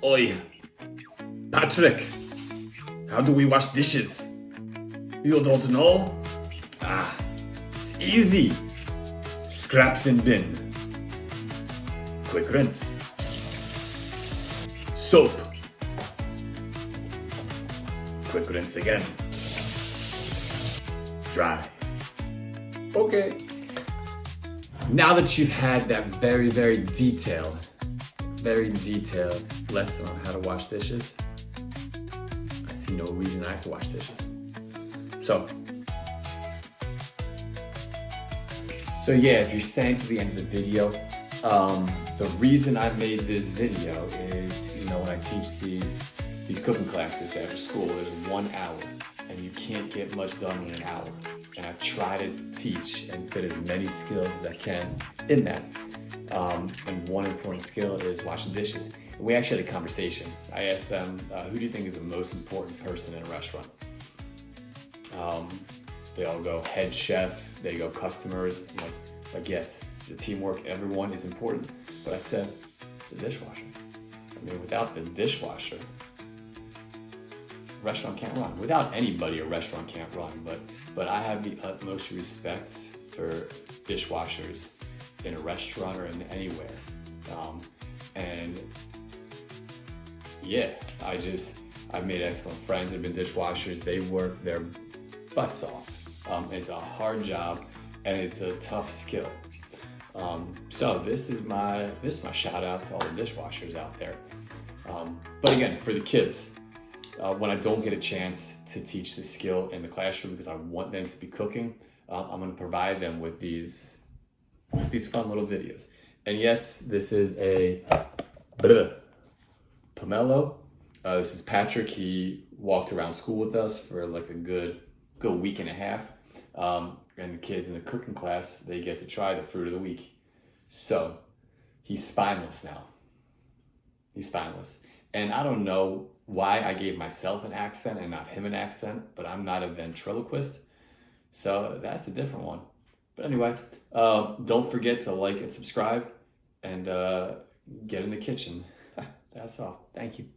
Oi, Patrick, how do we wash dishes? You don't know? It's easy. Scraps in bin. Quick rinse. Soap. Quick rinse again. Dry. Okay. Now that you've had that very detailed lesson on how to wash dishes, I see no reason I have to wash dishes. So yeah, if you're staying to the end of the video, the reason I made this video is, when I teach these cooking classes after school, there's 1 hour, and you can't get much done in an hour. And I try to teach and fit as many skills as I can in that. And one important skill is washing dishes. And we actually had a conversation. I asked them, who do you think is the most important person in a restaurant? They all go head chef, they go customers. I'm like yes, the teamwork, everyone is important. But I said, the dishwasher. I mean, without the dishwasher, restaurant can't run. Without anybody, a restaurant can't run. But I have the utmost respect for dishwashers in a restaurant or in anywhere. And yeah, I've made excellent friends that have been dishwashers. They work their butts off. It's a hard job and it's a tough skill. So this is my shout out to all the dishwashers out there. But again, for the kids, when I don't get a chance to teach the skill in the classroom because I want them to be cooking, I'm going to provide them with these fun little videos. And yes, this is a Pomelo. This is Patrick. He walked around school with us for like a good week and a half. And the kids in the cooking class, they get to try the fruit of the week. So he's spineless now. He's spineless. And I don't know why I gave myself an accent and not him an accent, but I'm not a ventriloquist. So that's a different one. But anyway, don't forget to like and subscribe and get in the kitchen. That's all. Thank you.